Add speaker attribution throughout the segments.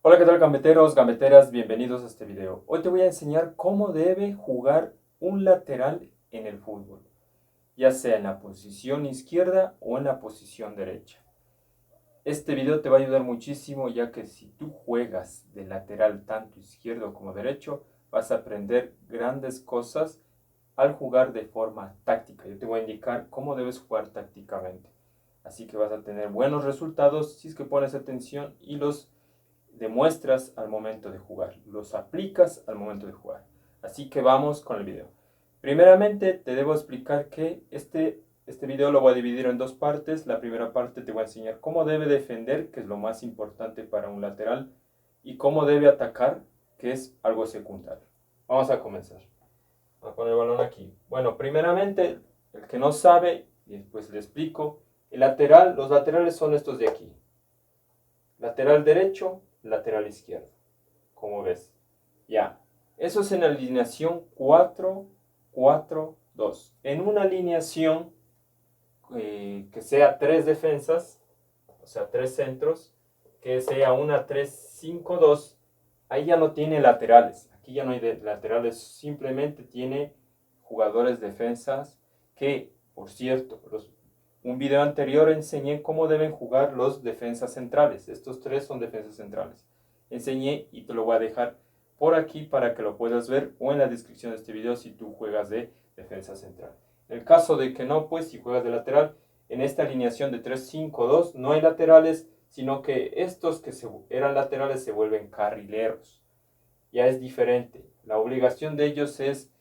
Speaker 1: Hola, ¿qué tal gambeteros, gambeteras? Bienvenidos a este video. Hoy te voy a enseñar cómo debe jugar un lateral en el fútbol, ya sea en la posición izquierda o en la posición derecha. Este video te va a ayudar muchísimo, ya que si tú juegas de lateral tanto izquierdo como derecho, vas a aprender grandes cosas al jugar de forma táctica. Yo te voy a indicar cómo debes jugar tácticamente. Así que vas a tener buenos resultados si es que pones atención y los demuestras al momento de jugar, los aplicas al momento de jugar. Así que vamos con el video. Primeramente te debo explicar que este video lo voy a dividir en dos partes. La primera parte te voy a enseñar cómo debe defender, que es lo más importante para un lateral, y cómo debe atacar, que es algo secundario. Vamos a comenzar. Voy a poner el balón aquí. Bueno, primeramente, el que no sabe, y después le explico, los laterales son estos de aquí. Lateral derecho, lateral izquierdo, como ves. Ya, eso es en la alineación 4-4-2. En una alineación que sea tres defensas, o sea, tres centros, que sea una 3-5-2, ahí ya no tiene laterales. Aquí ya no hay laterales, simplemente tiene jugadores defensas que, por cierto, un video anterior enseñé cómo deben jugar los defensas centrales. Estos tres son defensas centrales. Enseñé y te lo voy a dejar por aquí para que lo puedas ver o en la descripción de este video si tú juegas de defensa central. En el caso de que no, pues si juegas de lateral, en esta alineación de 3-5-2 no hay laterales, sino que estos que eran laterales se vuelven carrileros. Ya es diferente. La obligación de ellos es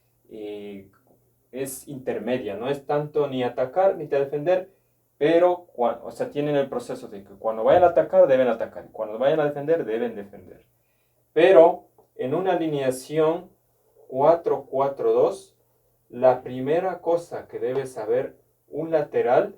Speaker 1: intermedia, no es tanto ni atacar ni defender, pero o sea, tienen el proceso de que cuando vayan a atacar deben atacar, y cuando vayan a defender deben defender. Pero en una alineación 4-4-2, la primera cosa que debe saber un lateral,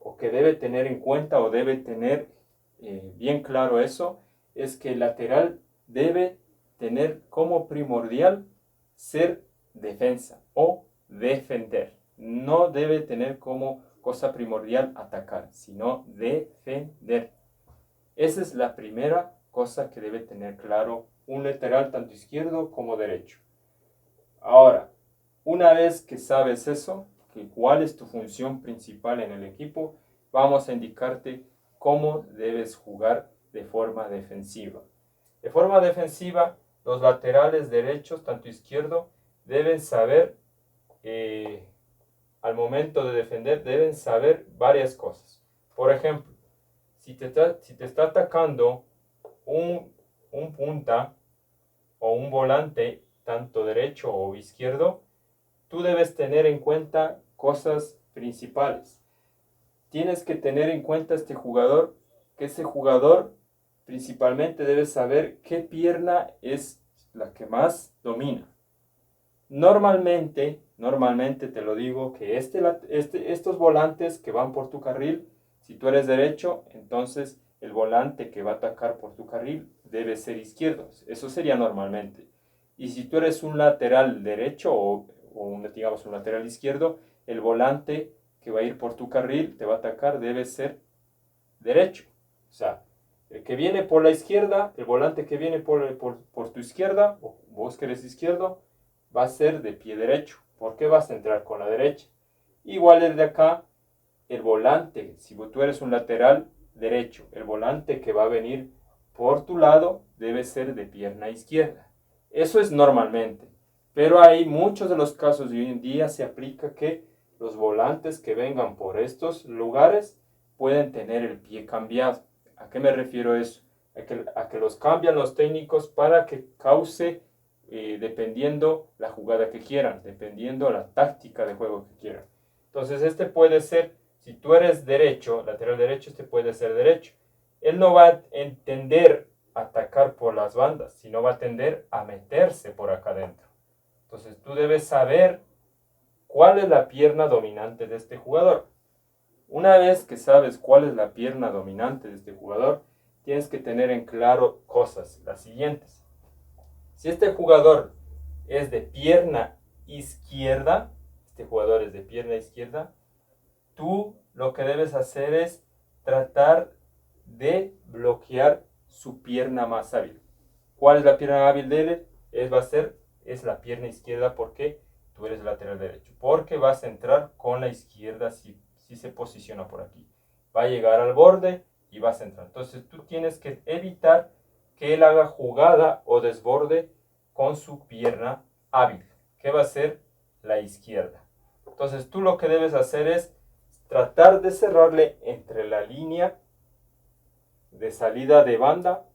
Speaker 1: o que debe tener en cuenta, o debe tener bien claro eso, es que el lateral debe tener como primordial ser defensa o defender. No debe tener como cosa primordial atacar, sino defender. Esa es la primera cosa que debe tener claro un lateral tanto izquierdo como derecho. Ahora, una vez que sabes eso, que cuál es tu función principal en el equipo, vamos a indicarte cómo debes jugar de forma defensiva. De forma defensiva, los laterales derechos, tanto izquierdo, deben saber, al momento de defender, deben saber varias cosas. Por ejemplo, si te está atacando un punta o un volante, tanto derecho o izquierdo, tú debes tener en cuenta cosas principales. Tienes que tener en cuenta que ese jugador principalmente debe saber qué pierna es la que más domina. Normalmente te lo digo, que estos volantes que van por tu carril, si tú eres derecho, entonces el volante que va a atacar por tu carril debe ser izquierdo. Eso sería normalmente. Y si tú eres un lateral derecho digamos un lateral izquierdo, el volante que va a ir por tu carril, te va a atacar, debe ser derecho. O sea, el que viene por la izquierda, el volante que viene por tu izquierda, o vos que eres izquierdo, va a ser de pie derecho. ¿Por qué vas a entrar con la derecha? Igual el de acá, el volante, si tú eres un lateral derecho, el volante que va a venir por tu lado debe ser de pierna izquierda. Eso es normalmente. Pero hay muchos de los casos y hoy en día se aplica que los volantes que vengan por estos lugares pueden tener el pie cambiado. ¿A qué me refiero eso? A que los cambian los técnicos para que cause, dependiendo la jugada que quieran, dependiendo la táctica de juego que quieran. Entonces este puede ser, si tú eres derecho, lateral derecho, este puede ser derecho. Él no va a entender atacar por las bandas, sino va a tender a meterse por acá adentro. Entonces tú debes saber cuál es la pierna dominante de este jugador. Una vez que sabes cuál es la pierna dominante de este jugador, tienes que tener en claro cosas, las siguientes. Si este jugador es de pierna izquierda, tú lo que debes hacer es tratar de bloquear su pierna más hábil. ¿Cuál es la pierna hábil de él? Es la pierna izquierda porque tú eres lateral derecho. Porque vas a entrar con la izquierda si se posiciona por aquí. Va a llegar al borde y vas a entrar. Entonces tú tienes que evitar que él haga jugada o desborde con su pierna hábil, que va a ser la izquierda. Entonces tú lo que debes hacer es tratar de cerrarle entre la línea de salida de banda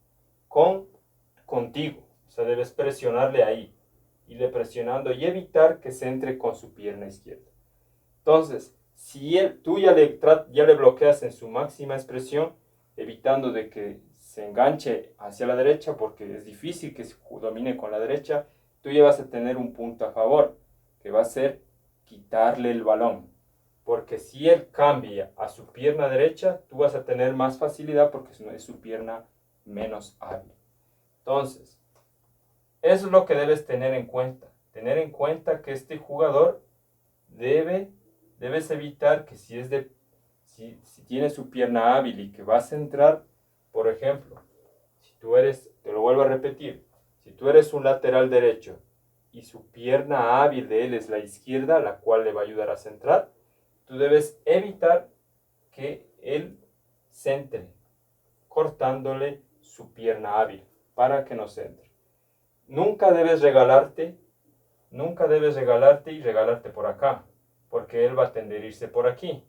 Speaker 1: contigo. O sea, debes presionarle ahí. Irle presionando y evitar que se entre con su pierna izquierda. Entonces, si tú ya le bloqueas en su máxima expresión, evitando de que se enganche hacia la derecha, porque es difícil que se domine con la derecha, tú ya vas a tener un punto a favor, que va a ser quitarle el balón. Porque si él cambia a su pierna derecha, tú vas a tener más facilidad porque es su pierna menos hábil. Entonces, eso es lo que debes tener en cuenta. Tener en cuenta que este jugador debes evitar que si tiene su pierna hábil y que vas a entrar, por ejemplo, te lo vuelvo a repetir, si tú eres un lateral derecho y su pierna hábil de él es la izquierda, la cual le va a ayudar a centrar, tú debes evitar que él centre, cortándole su pierna hábil para que no centre. Nunca debes regalarte y regalarte por acá, porque él va a tender a irse por aquí.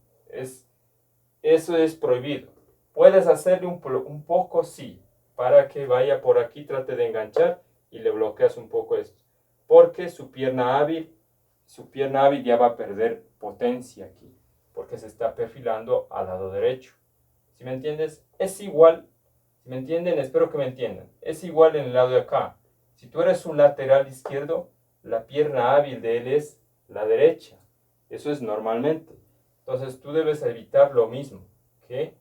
Speaker 1: Eso es prohibido. Puedes hacerle un poco, sí, para que vaya por aquí, trate de enganchar y le bloqueas un poco esto. Porque su pierna hábil ya va a perder potencia aquí, porque se está perfilando al lado derecho. ¿Sí me entiendes? Es igual, si me entienden, espero que me entiendan. Es igual en el lado de acá. Si tú eres un lateral izquierdo, la pierna hábil de él es la derecha. Eso es normalmente. Entonces tú debes evitar lo mismo, que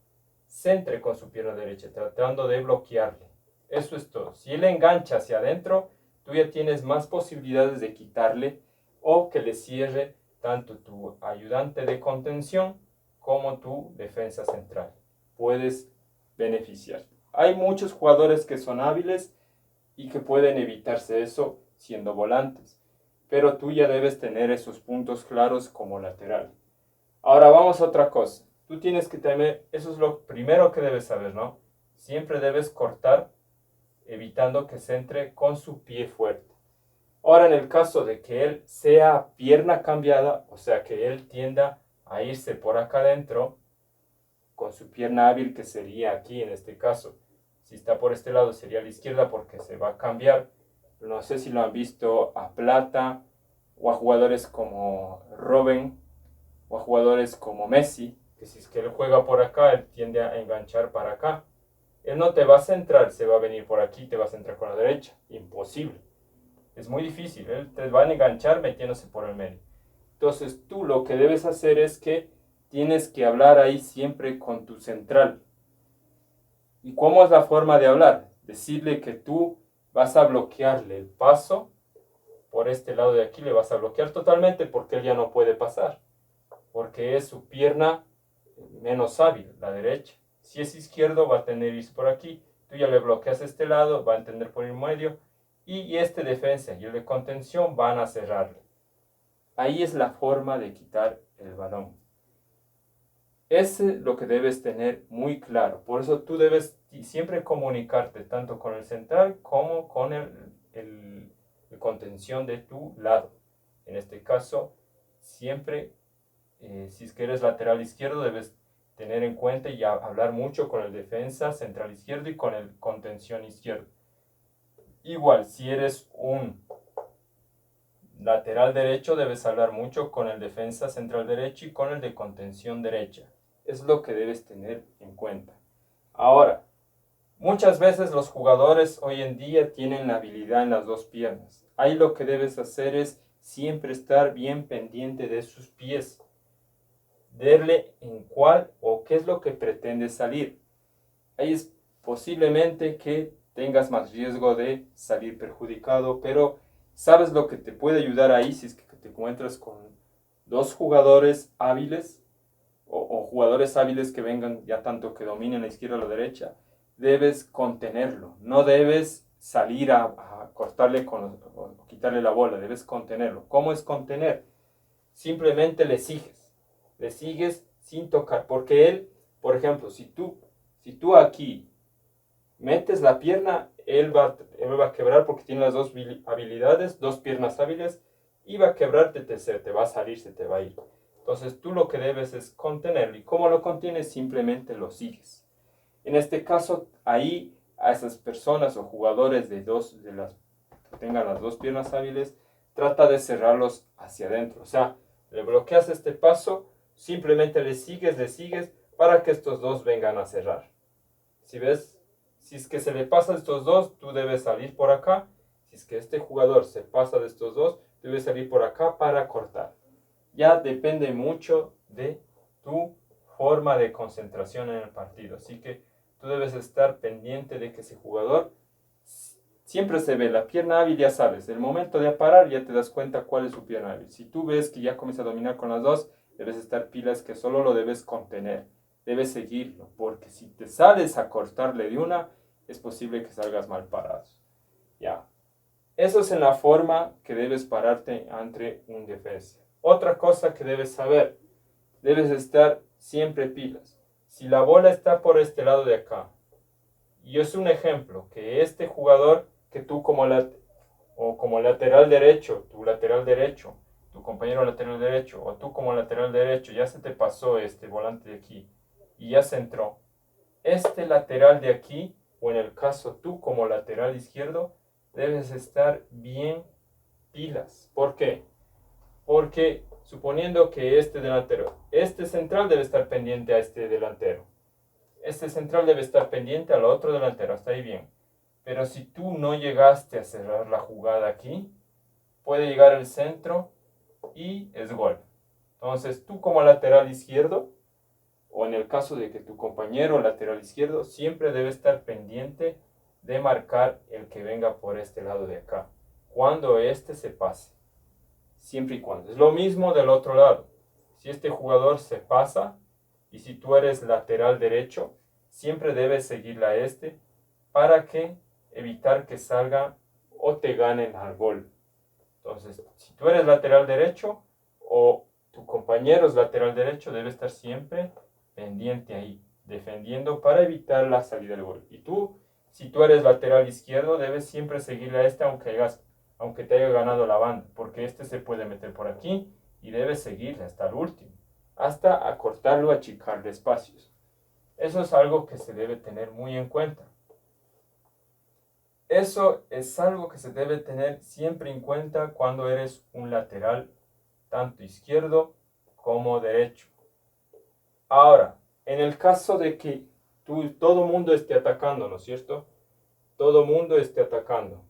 Speaker 1: centre con su pierna derecha, tratando de bloquearle. Eso es todo. Si él engancha hacia adentro, tú ya tienes más posibilidades de quitarle o que le cierre tanto tu ayudante de contención como tu defensa central. Puedes beneficiar. Hay muchos jugadores que son hábiles y que pueden evitarse eso siendo volantes, pero tú ya debes tener esos puntos claros como lateral. Ahora vamos a otra cosa. Tú tienes que tener, eso es lo primero que debes saber, ¿no? Siempre debes cortar evitando que se entre con su pie fuerte. Ahora en el caso de que él sea pierna cambiada, o sea que él tienda a irse por acá adentro, con su pierna hábil que sería aquí en este caso. Si está por este lado sería a la izquierda porque se va a cambiar. No sé si lo han visto a Plata o a jugadores como Robben o a jugadores como Messi, que si es que él juega por acá, él tiende a enganchar para acá. Él no te va a centrar, se va a venir por aquí, te va a centrar con la derecha. Imposible. Es muy difícil, él te va a enganchar metiéndose por el medio. Entonces tú lo que debes hacer es que tienes que hablar ahí siempre con tu central. ¿Y cómo es la forma de hablar? Decirle que tú vas a bloquearle el paso por este lado de aquí, le vas a bloquear totalmente porque él ya no puede pasar, porque es su pierna menos hábil, la derecha. Si es izquierdo va a tener que irse por aquí, tú ya le bloqueas este lado, va a entender por el medio, y este defensa y el de contención van a cerrarle. Ahí es la forma de quitar el balón. Ese es lo que debes tener muy claro. Por eso tú debes siempre comunicarte tanto con el central como con el contención de tu lado. En este caso, siempre, si es que eres lateral izquierdo, debes tener en cuenta y hablar mucho con el defensa central izquierdo y con el contención izquierdo. Igual, si eres un lateral derecho, debes hablar mucho con el defensa central derecho y con el de contención derecha. Es lo que debes tener en cuenta. Ahora, muchas veces los jugadores hoy en día tienen la habilidad en las dos piernas. Ahí lo que debes hacer es siempre estar bien pendiente de sus pies. Verle en cuál o qué es lo que pretende salir. Ahí es posiblemente que tengas más riesgo de salir perjudicado, pero ¿sabes lo que te puede ayudar ahí si es que te encuentras con dos jugadores hábiles o jugadores hábiles que vengan ya tanto que dominen la izquierda o la derecha? debes contenerlo. No debes salir a cortarle o quitarle la bola, debes contenerlo. ¿Cómo es contener? Simplemente le sigues sin tocar, porque él, por ejemplo, si tú aquí metes la pierna, él va a quebrar porque tiene las dos habilidades, dos piernas hábiles, y va a quebrarte, se te va a salir, se te va a ir. Entonces tú lo que debes es contenerlo. ¿Y cómo lo contienes? Simplemente lo sigues. En este caso, ahí a esas personas o jugadores que tengan las dos piernas hábiles, trata de cerrarlos hacia adentro. O sea, le bloqueas este paso, simplemente le sigues para que estos dos vengan a cerrar. Si ves, si es que se le pasa a estos dos, tú debes salir por acá. Si es que este jugador se pasa de estos dos, debes salir por acá para cortar. Ya depende mucho de tu forma de concentración en el partido. Así que tú debes estar pendiente de que ese jugador siempre se ve la pierna hábil, ya sabes, el momento de parar ya te das cuenta cuál es su pierna hábil. Si tú ves que ya comienza a dominar con las dos, debes estar pilas que solo lo debes contener, debes seguirlo, porque si te sales a cortarle de una, es posible que salgas mal parado. Ya. Eso es en la forma que debes pararte ante un defensa. Otra cosa que debes saber, debes estar siempre pilas. Si la bola está por este lado de acá, y es un ejemplo que este jugador, que tú como lateral derecho, tu compañero lateral derecho, o tú como lateral derecho, ya se te pasó este volante de aquí y ya se entró. Este lateral de aquí, o en el caso tú como lateral izquierdo, debes estar bien pilas. ¿Por qué? Porque suponiendo que este central debe estar pendiente a este delantero. Este central debe estar pendiente al otro delantero, hasta ahí bien. Pero si tú no llegaste a cerrar la jugada aquí, puede llegar el centro y es gol. Entonces tú como lateral izquierdo, o en el caso de que tu compañero lateral izquierdo, siempre debe estar pendiente de marcar el que venga por este lado de acá, cuando este se pase. Siempre y cuando. Es lo mismo del otro lado. Si este jugador se pasa y si tú eres lateral derecho, siempre debes seguirle a este para que evitar que salga o te ganen al gol. Entonces, si tú eres lateral derecho o tu compañero es lateral derecho, debe estar siempre pendiente ahí, defendiendo para evitar la salida del gol. Y tú, si tú eres lateral izquierdo, debes siempre seguirle a este aunque te haya ganado la banda, porque este se puede meter por aquí y debes seguirle hasta el último, hasta acortarlo, achicarle espacios. Eso es algo que se debe tener muy en cuenta. Eso es algo que se debe tener siempre en cuenta cuando eres un lateral, tanto izquierdo como derecho. Ahora, en el caso de que todo mundo esté atacando, ¿no es cierto? Todo mundo esté atacando.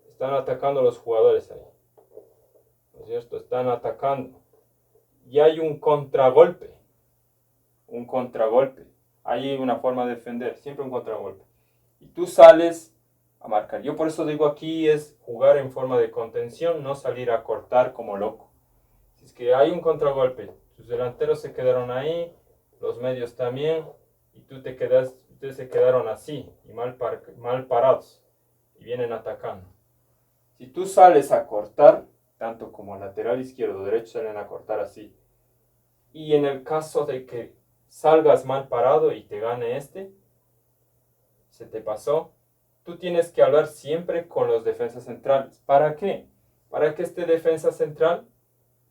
Speaker 1: Están atacando los jugadores ahí, ¿no es cierto? Están atacando. Y hay un contragolpe. Un contragolpe. Hay una forma de defender, siempre un contragolpe. Y tú sales a marcar. Yo por eso digo aquí es jugar en forma de contención, no salir a cortar como loco. Si es que hay un contragolpe, tus delanteros se quedaron ahí, los medios también, y ustedes se quedaron así, y mal parados, y vienen atacando. Si tú sales a cortar, tanto como lateral izquierdo o derecho salen a cortar así, y en el caso de que salgas mal parado y te gane se te pasó, tú tienes que hablar siempre con los defensas centrales. ¿Para qué? Para que este defensa central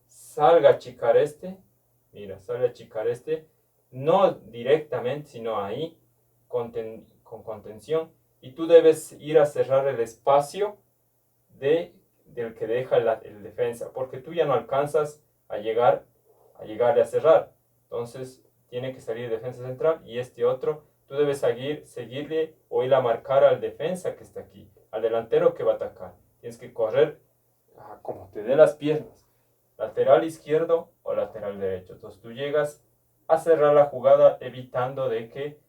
Speaker 1: salga a achicar salga a achicar no directamente, sino ahí, con contención, y tú debes ir a cerrar el espacio del que deja el defensa, porque tú ya no alcanzas a llegarle a cerrar. Entonces, tiene que salir defensa central y este otro, tú debes seguirle o ir a marcar al defensa que está aquí, al delantero que va a atacar. Tienes que correr como te dé las piernas, lateral izquierdo o lateral derecho. Entonces tú llegas a cerrar la jugada evitando de que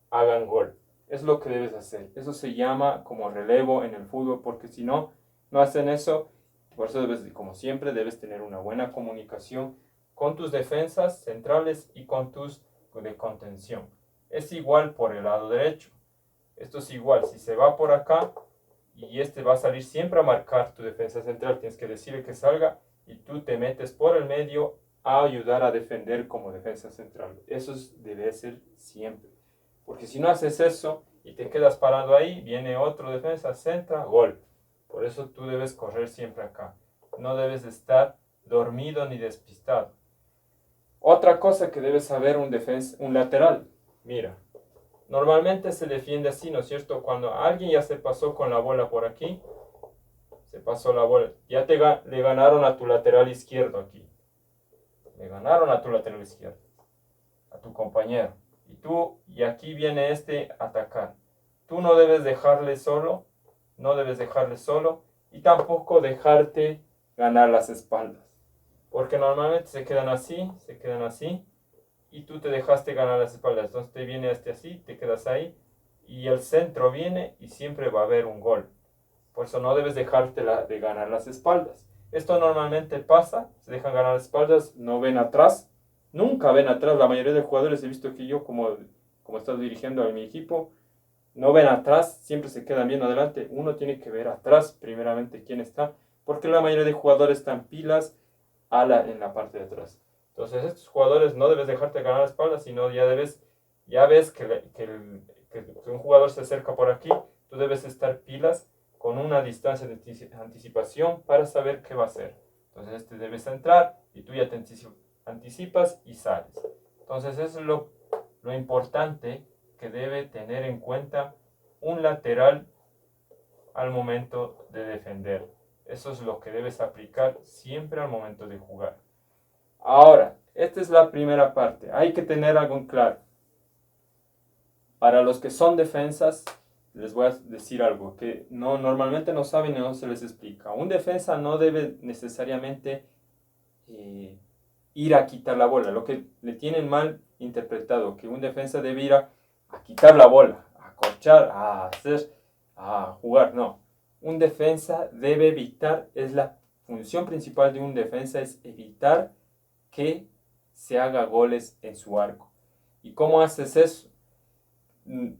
Speaker 1: hagan gol. Es lo que debes hacer. Eso se llama como relevo en el fútbol, porque si no, no hacen eso. Por eso como siempre, debes tener una buena comunicación con tus defensas centrales y con tus de contención. Es igual por el lado derecho. Esto es igual, si se va por acá y este va a salir siempre a marcar tu defensa central, tienes que decirle que salga y tú te metes por el medio a ayudar a defender como defensa central. Eso debe ser siempre. Porque si no haces eso y te quedas parado ahí, viene otro defensa, centra, gol. Por eso tú debes correr siempre acá. No debes estar dormido ni despistado. Otra cosa que debe saber un lateral. Mira, normalmente se defiende así, ¿no es cierto? Cuando alguien ya se pasó con la bola por aquí, se pasó la bola, ya le ganaron a tu lateral izquierdo aquí. Le ganaron a tu lateral izquierdo, a tu compañero. Y aquí viene este a atacar. Tú no debes dejarle solo, no debes dejarle solo y tampoco dejarte ganar las espaldas. Porque normalmente se quedan así y tú te dejaste ganar las espaldas. Entonces te viene este así, te quedas ahí y el centro viene y siempre va a haber un gol. Por eso no debes dejarte de ganar las espaldas. Esto normalmente pasa, se dejan ganar las espaldas, no ven atrás, nunca ven atrás. La mayoría de jugadores he visto que yo, como estoy dirigiendo a mi equipo, no ven atrás, siempre se quedan bien adelante. Uno tiene que ver atrás, primeramente, quién está, porque la mayoría de jugadores están pilas en la parte de atrás. Entonces, estos jugadores no debes dejarte ganar la espalda, sino ya ves que un jugador se acerca por aquí, tú debes estar pilas con una distancia de anticipación para saber qué va a hacer. Entonces, debes entrar y tú ya te anticipas y sales. Entonces, eso es lo importante que debe tener en cuenta un lateral al momento de defender. Eso es lo que debes aplicar siempre al momento de jugar. Ahora, esta es la primera parte. Hay que tener algo en claro. Para los que son defensas, les voy a decir algo que normalmente no saben y no se les explica. Un defensa no debe necesariamente ir a quitar la bola. Lo que le tienen mal interpretado, que un defensa debe ir a quitar la bola, a corchar, a jugar. No. Un defensa debe evitar, es la función principal de un defensa, es evitar que se haga goles en su arco. ¿Y cómo haces eso?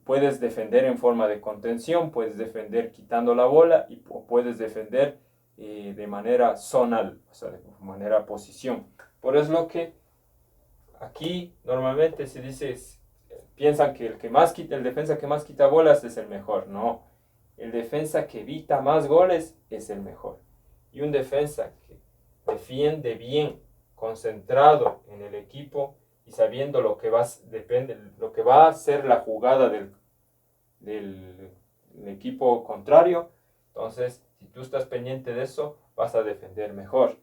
Speaker 1: Puedes defender en forma de contención, puedes defender quitando la bola o puedes defender de manera zonal, o sea, de manera posición. Por eso lo que aquí normalmente se dice, piensan que el defensa que más quita bolas es el mejor. No, el defensa que evita más goles es el mejor. Y un defensa que defiende bien, concentrado en el equipo y sabiendo lo que va a hacer la jugada del equipo contrario. Entonces, si tú estás pendiente de eso, vas a defender mejor.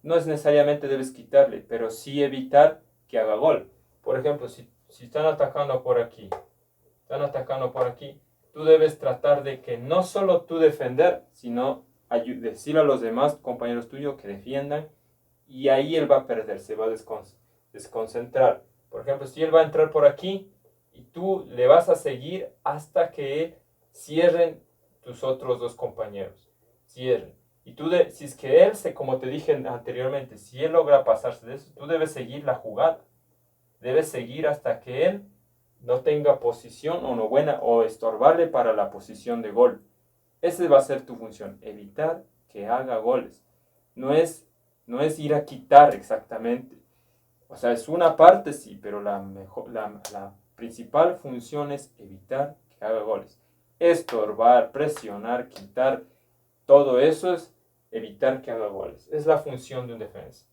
Speaker 1: No es necesariamente debes quitarle, pero sí evitar que haga gol. Por ejemplo, si están atacando por aquí, tú debes tratar de que no solo tú defender, sino decir a los demás compañeros tuyos que defiendan, y ahí él va a perder, se va a desconcentrar. Por ejemplo, si él va a entrar por aquí y tú le vas a seguir hasta que cierren tus otros dos compañeros. Cierren. Y si es que él, como te dije anteriormente, si él logra pasarse de eso, tú debes seguir la jugada. Debes seguir hasta que él no tenga posición o no buena o estorbarle para la posición de gol. Esa va a ser tu función, evitar que haga goles. No es ir a quitar exactamente. O sea, es una parte sí, pero la principal función es evitar que haga goles. Estorbar, presionar, quitar, todo eso es evitar que haga goles. Es la función de un defensa.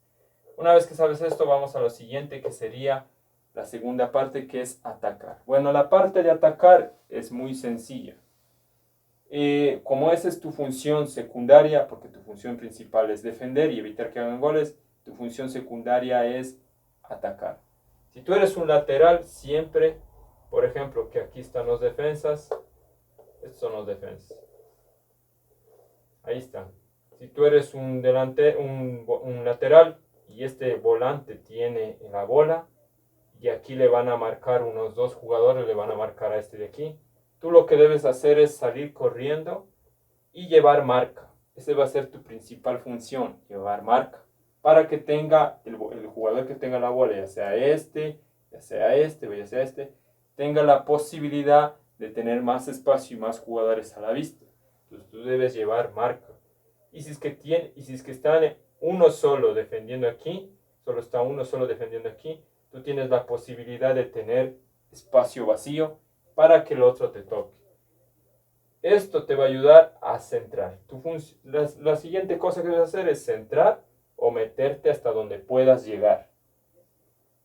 Speaker 1: Una vez que sabes esto, vamos a lo siguiente, que sería la segunda parte, que es atacar. Bueno, la parte de atacar es muy sencilla. Como esa es tu función secundaria, porque tu función principal es defender y evitar que hagan goles, tu función secundaria es atacar. Si tú eres un lateral, siempre, por ejemplo, que aquí están los defensas, estos son los defensas. Ahí están. Si tú eres un lateral y este volante tiene la bola, y aquí le van a marcar unos dos jugadores, le van a marcar a este de aquí, tú lo que debes hacer es salir corriendo y llevar marca. Esa va a ser tu principal función, llevar marca. Para que tenga el jugador que tenga la bola, ya sea este o ya sea este, tenga la posibilidad de tener más espacio y más jugadores a la vista. Entonces tú debes llevar marca. Y si es que está uno solo defendiendo aquí, solo está uno solo defendiendo aquí, tú tienes la posibilidad de tener espacio vacío para que el otro te toque. Esto te va a ayudar a centrar. La siguiente cosa que debes hacer es centrar o meterte hasta donde puedas llegar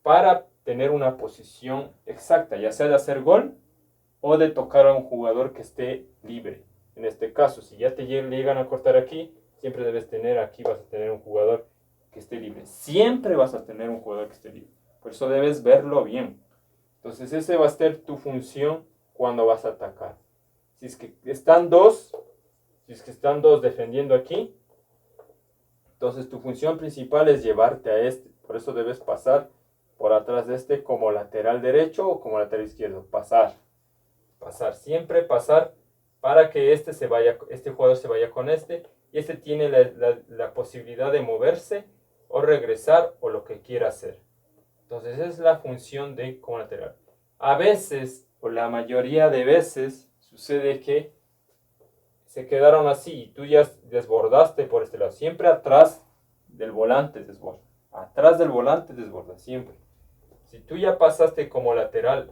Speaker 1: para tener una posición exacta, ya sea de hacer gol o de tocar a un jugador que esté libre. En este caso, si ya te llegan a cortar aquí, siempre debes tener aquí, vas a tener un jugador que esté libre. Siempre vas a tener un jugador que esté libre. Por eso debes verlo bien. Entonces, esa va a ser tu función cuando vas a atacar. Si es que están dos defendiendo aquí, entonces tu función principal es llevarte a este. Por eso debes pasar por atrás de este como lateral derecho o como lateral izquierdo. Pasar, siempre pasar para que este jugador se vaya con este. Y este tiene la posibilidad de moverse o regresar o lo que quiera hacer. Entonces esa es la función de como lateral. A veces, o la mayoría de veces, sucede que se quedaron así y tú ya desbordaste por este lado. Siempre atrás del volante desborda. Atrás del volante desborda, siempre. Si tú ya pasaste como lateral,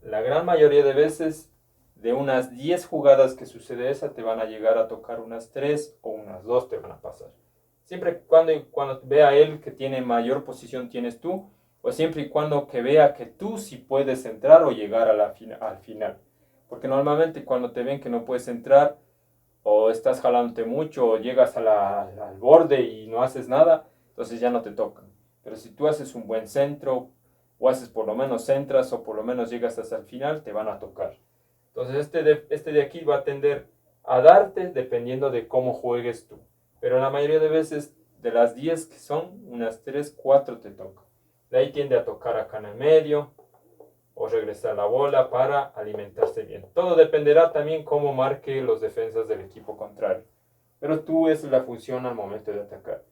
Speaker 1: la gran mayoría de veces, de unas 10 jugadas que sucede esa, te van a llegar a tocar unas 3 o unas 2 te van a pasar. Siempre cuando vea él que tiene mayor posición tienes tú, o siempre y cuando que vea que tú sí puedes entrar o llegar al final. Porque normalmente cuando te ven que no puedes entrar, o estás jalándote mucho, o llegas al borde y no haces nada, entonces ya no te tocan. Pero si tú haces un buen centro, o haces por lo menos centras, o por lo menos llegas hasta el final, te van a tocar. Entonces este de aquí va a tender a darte dependiendo de cómo juegues tú. Pero la mayoría de veces, de las 10 que son, unas 3, 4 te tocan. De ahí tiende a tocar acá en el medio, o regresar la bola para alimentarse bien. Todo dependerá también cómo marque los defensas del equipo contrario. Pero tú, esa es la función al momento de atacar.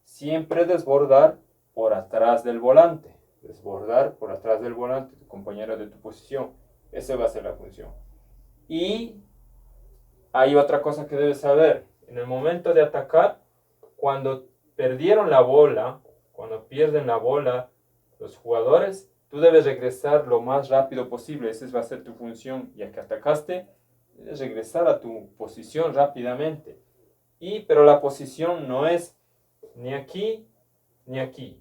Speaker 1: Siempre desbordar por atrás del volante. Desbordar por atrás del volante, tu compañero de tu posición. Esa va a ser la función. Y hay otra cosa que debes saber. En el momento de atacar, cuando perdieron la bola, cuando pierden la bola los jugadores, tú debes regresar lo más rápido posible. Esa va a ser tu función. Ya que atacaste, debes regresar a tu posición rápidamente. Pero la posición no es ni aquí ni aquí.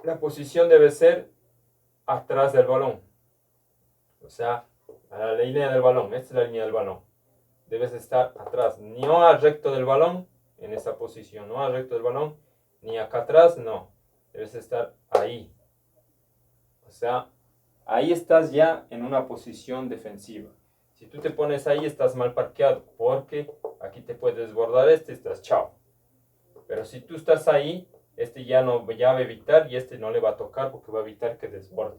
Speaker 1: La posición debe ser atrás del balón. O sea, a la línea del balón. Esta es la línea del balón. Debes estar atrás, no al recto del balón, en esa posición, no al recto del balón, ni acá atrás, no. Debes estar ahí. O sea, ahí estás ya en una posición defensiva. Si tú te pones ahí, estás mal parqueado, porque aquí te puedes desbordar estás chao. Pero si tú estás ahí, ya va a evitar y no le va a tocar porque va a evitar que desborde.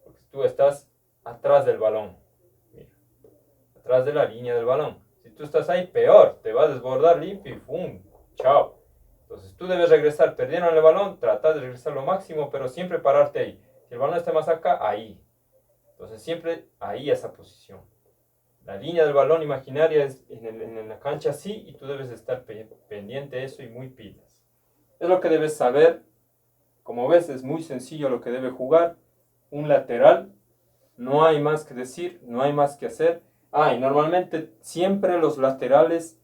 Speaker 1: Porque tú estás atrás del balón. Mira, atrás de la línea del balón. Si tú estás ahí, peor, te va a desbordar limpio y ¡pum! ¡Chao! Entonces tú debes regresar, perdieron el balón, trata de regresar lo máximo, pero siempre pararte ahí. Si el balón está más acá, ahí. Entonces siempre ahí esa posición. La línea del balón imaginaria es en la cancha así y tú debes estar pendiente de eso y muy pilas. Es lo que debes saber. Como ves, es muy sencillo lo que debe jugar. Un lateral, no hay más que decir, no hay más que hacer. Y normalmente siempre los laterales,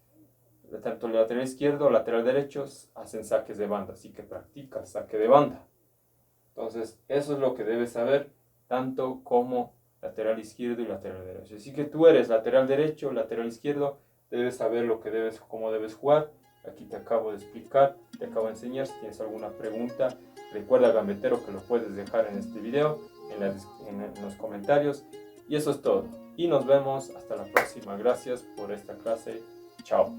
Speaker 1: tanto el lateral izquierdo o lateral derecho, hacen saques de banda, así que practica saque de banda. Entonces, eso es lo que debes saber, tanto como lateral izquierdo y lateral derecho. Así que tú eres lateral derecho, lateral izquierdo, debes saber cómo debes jugar. Aquí te acabo de explicar, te acabo de enseñar. Si tienes alguna pregunta, recuerda, gambetero, que lo puedes dejar en este video, en los comentarios. Y eso es todo. Y nos vemos hasta la próxima. Gracias por esta clase. Chao.